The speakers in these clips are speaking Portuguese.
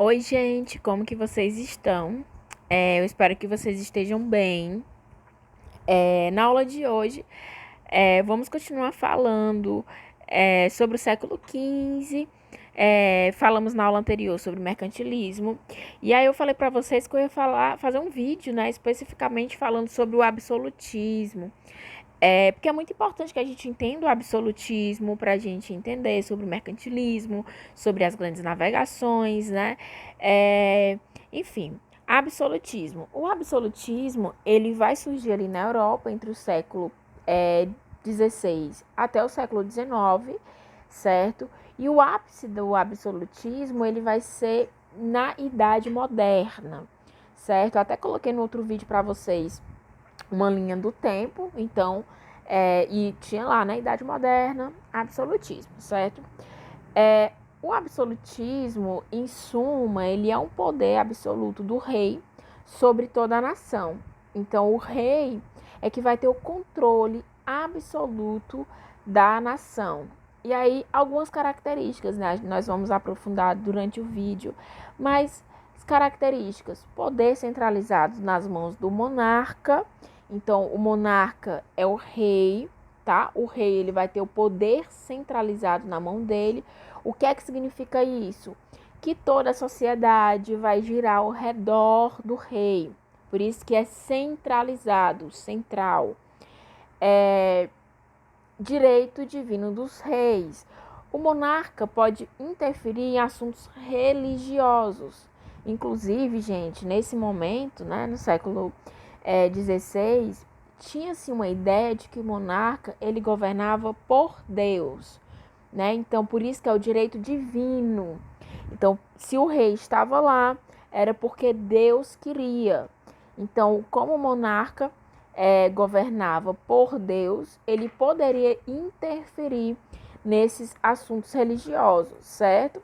Oi, gente, como que vocês estão? Eu espero que vocês estejam bem. Na aula de hoje, vamos continuar falando sobre o século XV. Falamos na aula anterior sobre mercantilismo. E aí eu falei para vocês que eu ia fazer um vídeo, né, especificamente falando sobre o absolutismo. Porque é muito importante que a gente entenda o absolutismo para a gente entender sobre o mercantilismo, sobre as grandes navegações, né? Enfim, absolutismo. O absolutismo, ele vai surgir ali na Europa entre o século XVI até o século XIX, certo? E o ápice do absolutismo, ele vai ser na Idade Moderna, certo? Eu até coloquei no outro vídeo para vocês uma linha do tempo, então, e tinha lá na Idade Moderna absolutismo, certo? O absolutismo, em suma, ele é um poder absoluto do rei sobre toda a nação. Então, o rei é que vai ter o controle absoluto da nação. E aí, algumas características, né? Nós vamos aprofundar durante o vídeo, mas as características: poder centralizado nas mãos do monarca. Então, o monarca é o rei, tá? O rei, ele vai ter o poder centralizado na mão dele. O que é que significa isso? Que toda a sociedade vai girar ao redor do rei. Por isso que é centralizado, central. Direito divino dos reis. O monarca pode interferir em assuntos religiosos. Inclusive, gente, nesse momento, né, no século XVI, tinha-se uma ideia de que o monarca ele governava por Deus, né? Então, por isso que é o direito divino. Então, se o rei estava lá, era porque Deus queria. Então, como o monarca governava por Deus, ele poderia interferir nesses assuntos religiosos, certo?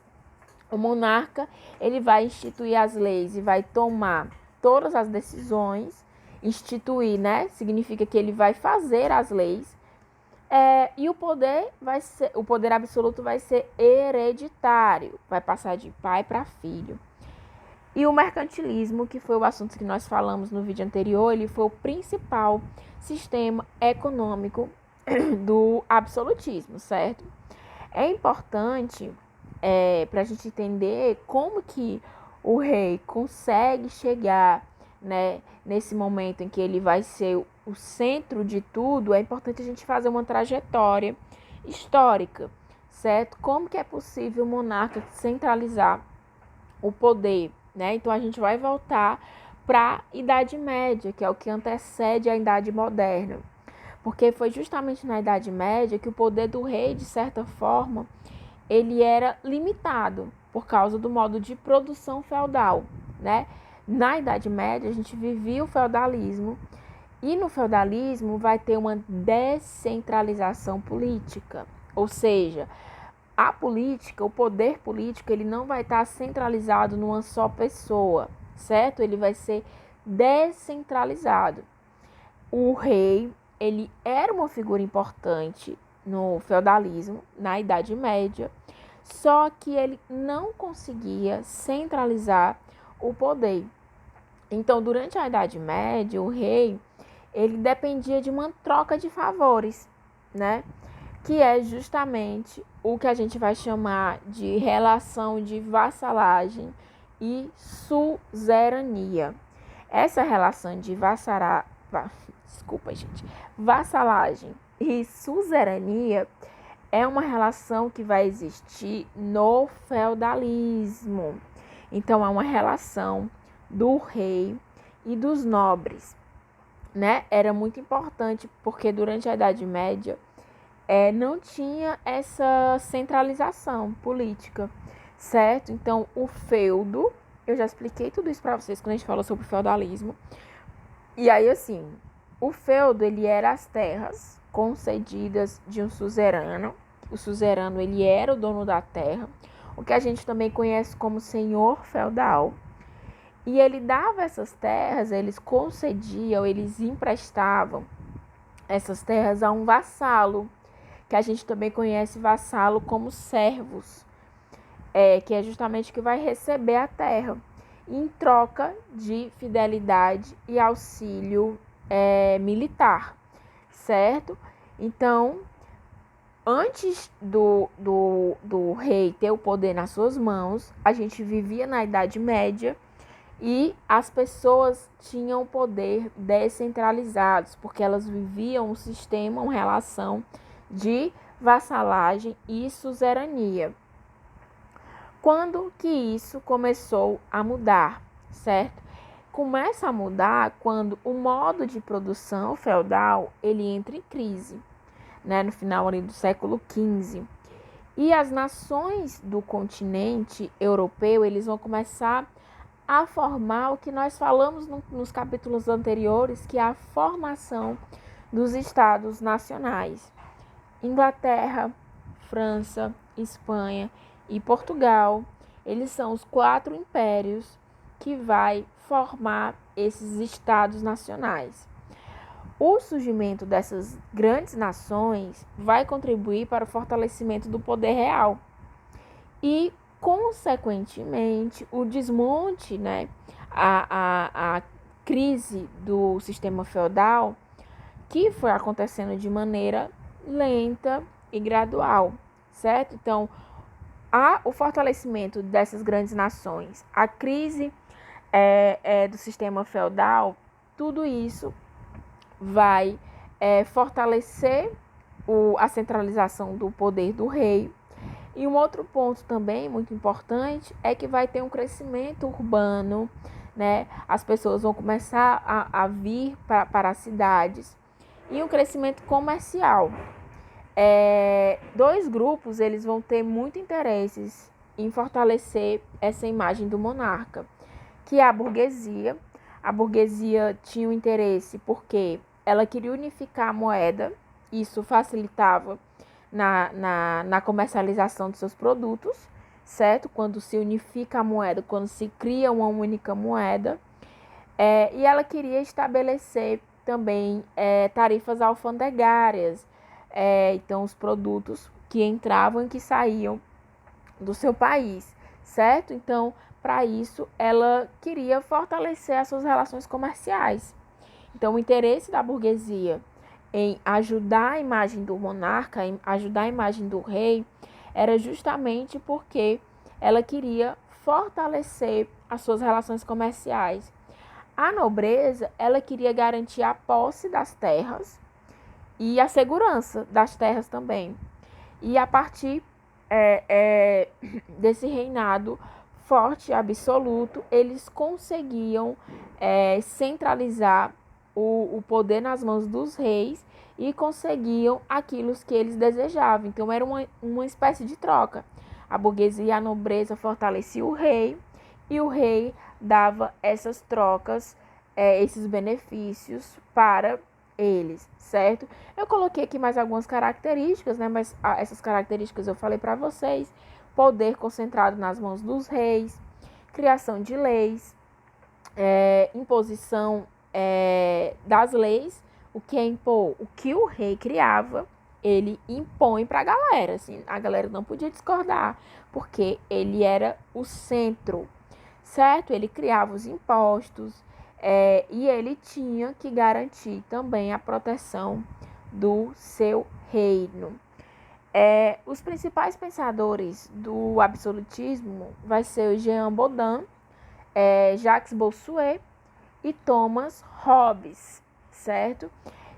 O monarca, ele vai instituir as leis e vai tomar todas as decisões. Instituir, né? Significa que ele vai fazer as leis. E o poder absoluto vai ser hereditário, vai passar de pai para filho. E o mercantilismo, que foi o assunto que nós falamos no vídeo anterior, ele foi o principal sistema econômico do absolutismo, certo? É importante para a gente entender como que o rei consegue chegar, né, nesse momento em que ele vai ser o centro de tudo. É importante a gente fazer uma trajetória histórica, certo? Como que é possível o monarca centralizar o poder, né? Então a gente vai voltar para a Idade Média, que é o que antecede a Idade Moderna. Porque foi justamente na Idade Média que o poder do rei, de certa forma, ele era limitado por causa do modo de produção feudal, né? Na Idade Média, a gente vivia o feudalismo, e no feudalismo vai ter uma descentralização política, ou seja, a política, o poder político, ele não vai estar centralizado numa só pessoa, certo? Ele vai ser descentralizado. O rei, ele era uma figura importante no feudalismo, na Idade Média, só que ele não conseguia centralizar o poder. Então, durante a Idade Média, o rei, ele dependia de uma troca de favores, né? Que é justamente o que a gente vai chamar de relação de vassalagem e suzerania. Essa relação de vassalagem e suzerania é uma relação que vai existir no feudalismo. Então, é uma relação do rei e dos nobres, né? Era muito importante porque durante a Idade Média não tinha essa centralização política, certo? Então, o feudo, eu já expliquei tudo isso para vocês quando a gente falou sobre o feudalismo. E aí, assim, o feudo, ele era as terras concedidas de um suzerano. O suzerano, ele era o dono da terra, o que a gente também conhece como senhor feudal. E ele dava essas terras, eles concediam, eles emprestavam essas terras a um vassalo, que a gente também conhece vassalo como servos. que é justamente que vai receber a terra, em troca de fidelidade e auxílio militar, certo? Então, antes do rei ter o poder nas suas mãos, a gente vivia na Idade Média e as pessoas tinham poder descentralizados, porque elas viviam um sistema, uma relação de vassalagem e suzerania. Quando que isso começou a mudar, certo? Começa a mudar quando o modo de produção feudal ele entra em crise, né, no final ali do século XV. E as nações do continente europeu eles vão começar a formar o que nós falamos nos capítulos anteriores, que é a formação dos estados nacionais. Inglaterra, França, Espanha e Portugal, eles são os 4 impérios que vai formar esses estados nacionais. O surgimento dessas grandes nações vai contribuir para o fortalecimento do poder real e, consequentemente, o desmonte, né, a crise do sistema feudal, que foi acontecendo de maneira lenta e gradual, certo? Então, o fortalecimento dessas grandes nações, a crise do sistema feudal, tudo isso vai fortalecer a centralização do poder do rei. E um outro ponto também muito importante é que vai ter um crescimento urbano, né? As pessoas vão começar a vir para as cidades e um crescimento comercial. 2 grupos eles vão ter muito interesses em fortalecer essa imagem do monarca, que é a burguesia. A burguesia tinha um interesse porque ela queria unificar a moeda, isso facilitava na comercialização de seus produtos, certo? Quando se unifica a moeda, quando se cria uma única moeda. E ela queria estabelecer também tarifas alfandegárias, então os produtos que entravam e que saíam do seu país, certo? Então, para isso, ela queria fortalecer as suas relações comerciais. Então, o interesse da burguesia em ajudar a imagem do monarca, em ajudar a imagem do rei, era justamente porque ela queria fortalecer as suas relações comerciais. A nobreza, ela queria garantir a posse das terras e a segurança das terras também. E a partir desse reinado forte e absoluto, eles conseguiam centralizar o poder nas mãos dos reis e conseguiam aquilo que eles desejavam. Então, era uma espécie de troca. A burguesia e a nobreza fortaleciam o rei e o rei dava essas trocas, esses benefícios para eles, certo? Eu coloquei aqui mais algumas características, né? Mas essas características eu falei para vocês. Poder concentrado nas mãos dos reis, criação de leis, imposição das leis, o que é impor? O que o rei criava, ele impõe para a galera, assim, a galera não podia discordar, porque ele era o centro, certo? Ele criava os impostos, e ele tinha que garantir também a proteção do seu reino. Os principais pensadores do absolutismo vai ser o Jean Bodin, Jacques Bossuet e Thomas Hobbes, certo?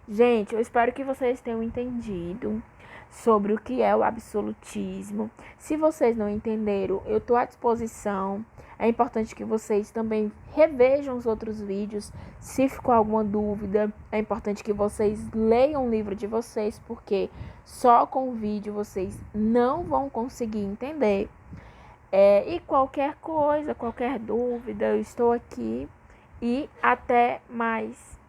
Gente, eu espero que vocês tenham entendido sobre o que é o absolutismo. Se vocês não entenderam, eu estou à disposição. É importante que vocês também revejam os outros vídeos. Se ficou alguma dúvida, é importante que vocês leiam o livro de vocês, porque só com o vídeo vocês não vão conseguir entender. E qualquer coisa, qualquer dúvida, eu estou aqui. E até mais.